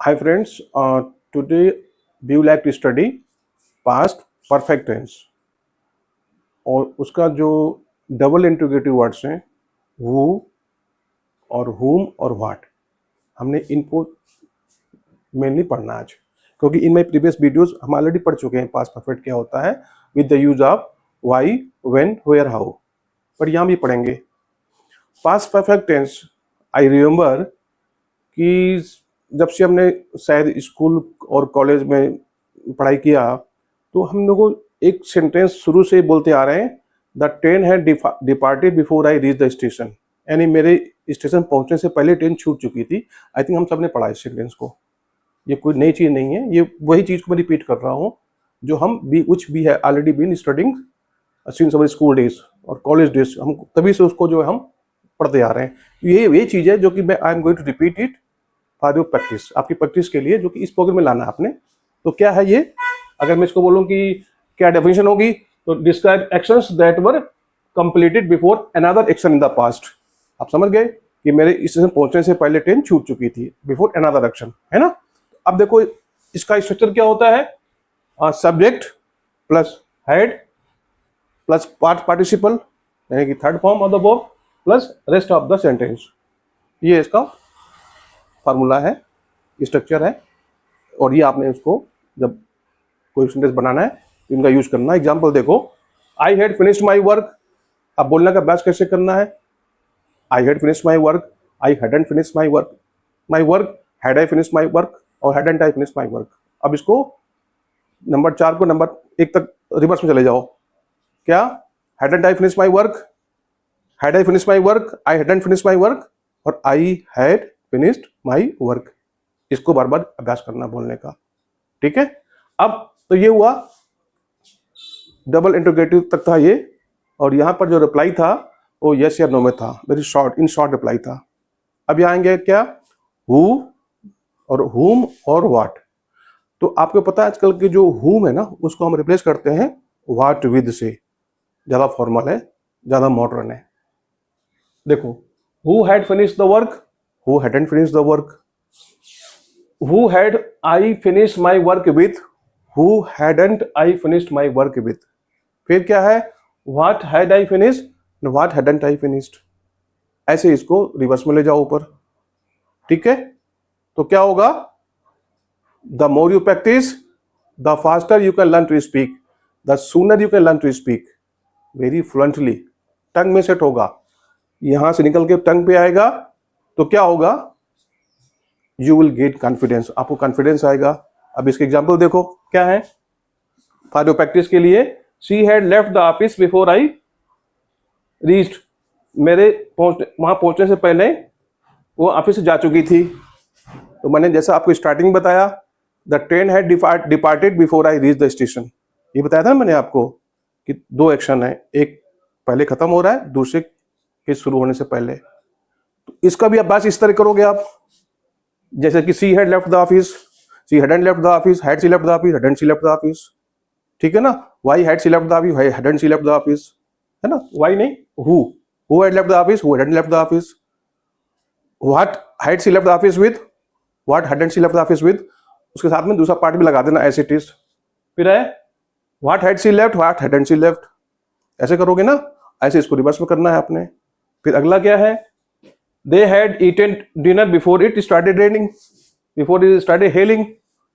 Hi friends, today we would like to study past perfect tense और उसका जो double integrative words हैं who और whom और what हमने इनको मेनली पढ़ना आज, क्योंकि इन माई प्रीवियस वीडियोस हम ऑलरेडी पढ़ चुके हैं पास्ट परफेक्ट क्या होता है with the use of why, when, where, how. पर यहाँ भी पढ़ेंगे past perfect tense. I remember कि जब से हमने शायद स्कूल और कॉलेज में पढ़ाई किया तो हम लोगों को एक सेंटेंस शुरू से बोलते आ रहे हैं, the train had departed before I reach the station. यानी मेरे स्टेशन पहुंचने से पहले ट्रेन छूट चुकी थी। आई थिंक हम सब ने पढ़ा इस सेंटेंस को, ये कोई नई चीज़ नहीं है, ये वही चीज़ को मैं रिपीट कर रहा हूँ जो हम भी विच भी है already been studying since our school days और कॉलेज डेज। हम तभी से उसको जो है हम पढ़ते आ रहे हैं। ये चीज़ है जो कि मैं I am going to repeat it for your practice, आपकी प्रैक्टिस के लिए, जो कि इस प्रोग्राम में लाना है आपने। तो क्या है ये, अगर मैं इसको बोलूँ कि क्या डेफिनेशन होगी, तो describe actions that were completed before another action in the past. आप समझ गए कि मेरे स्टेशन पहुंचने से पहले ट्रेन छूट चुकी थी, बिफोर अनदर एक्शन, है ना। अब देखो इसका स्ट्रक्चर क्या होता है, subject plus head plus participle यानी कि third form of the verb plus rest of the sentence. ये इसका फार्मूला है, स्ट्रक्चर है, और ये आपने इसको जब कोई सेंटेंस बनाना है तो इनका यूज करना है। एग्जांपल देखो, I had finished my work. अब बोलने का अभ्यास कैसे करना है, I had finished my work, I hadn't finished my work, had I finished my work और hadn't I finished my work. अब इसको नंबर 4 को नंबर 1 तक रिवर्स में चले जाओ। क्या, hadn't I finished my work, had I finished my work, I hadn't finished my work और I had finished my work. इसको बार बार अभ्यास करना बोलने का, ठीक है। अब तो ये हुआ डबल इंटरोगेटिव तक था ये, और यहाँ पर जो रिप्लाई था वो यस या नो में था, very short, in short reply था। अब यहाँ आएंगे क्या, हु और हुम और व्हाट। तो आपको पता है आजकल के जो हुम है ना, उसको हम रिप्लेस करते हैं व्हाट विद से। ज़्यादा फॉर्मल है, ज़्यादा मॉडर्न है। देखो, who had finished the work, who hadn't finished the work, who had I finished my work with, who hadn't I finished my work with. फिर क्या है, what had I finished, what hadn't I finished. ऐसे इसको reverse में ले जाओ ऊपर, ठीक है। तो क्या होगा, the more you practise the faster you can learn to speak, the sooner you can learn to speak very fluently. Tongue में सेट होगा, यहां से निकल के टंग पे आएगा तो क्या होगा, यू विल गेट कॉन्फिडेंस, आपको कॉन्फिडेंस आएगा। अब इसके एग्जाम्पल देखो क्या है फॉर योर प्रैक्टिस के लिए। She had left the office before I reached, मेरे वहां पहुंचने से पहले वो ऑफिस से जा चुकी थी। तो मैंने जैसा आपको स्टार्टिंग बताया, the train had departed before I reach the station. ये बताया था मैंने आपको कि 2 एक्शन है, एक पहले खत्म हो रहा है, दूसरे के शुरू होने से पहले। तो इसका भी अभ्यास इस तरह करोगे आप, जैसे कि she had left the office, she hadn't left the office, had she left the office, hadn't she left the office, ठीक है ना। Why had she left the office, hadn't she left the office, है ना। Why नहीं, who had left the office, who hadn't left the office, what had she left the office with, what hadn't she left the office with, उसके साथ में दूसरा part भी लगा देना एज इट इज। फिर है what had she left, what hadn't she left. ऐसे करोगे ना, ऐसे इसको रिवर्स में करना है आपने। फिर अगला क्या है, they had eaten dinner before it started raining, before it started hailing.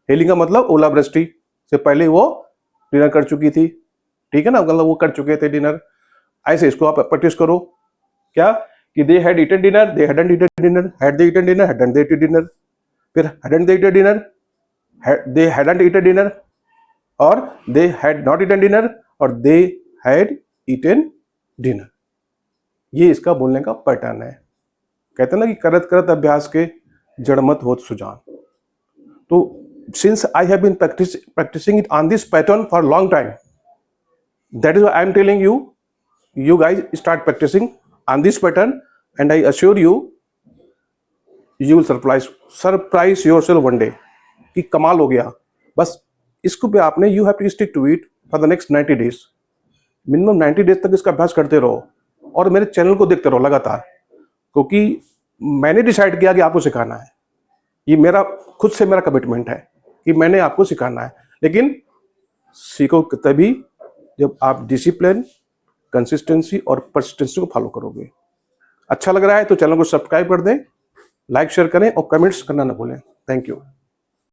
Hailing का मतलब ओलावृष्टि से पहले वो डिनर कर चुकी थी, ठीक है ना, मतलब वो कर चुके थे डिनर। ऐसे इसको आप प्रैक्टिस करो, क्या कि they had eaten dinner, they hadn't eaten dinner, had they eaten dinner, hadn't they eaten dinner. फिर hadn't they eaten dinner, they hadn't eaten dinner, और they had not eaten dinner, और they had eaten dinner. ये इसका बोलने का pattern है। कहते हैं ना कि करत करत अभ्यास के जड़ मत होत सुजान। तो since I have been practicing it on this pattern for a long time, that is why I am telling you, you guys start practicing on this pattern and I assure you, you will surprise yourself one day कि कमाल हो गया। बस इसको पे आपने you have to stick to it for the next 90 days, minimum 90 days तक इसका अभ्यास करते रहो और मेरे चैनल को देखते रहो लगातार, क्योंकि मैंने डिसाइड किया कि आपको सिखाना है। ये मेरा खुद से मेरा कमिटमेंट है कि मैंने आपको सिखाना है, लेकिन सीखो तभी जब आप डिसिप्लिन, कंसिस्टेंसी और परसिस्टेंसी को फॉलो करोगे। अच्छा लग रहा है तो चैनल को सब्सक्राइब कर दें, लाइक शेयर करें और कमेंट्स करना ना भूलें। Thank you.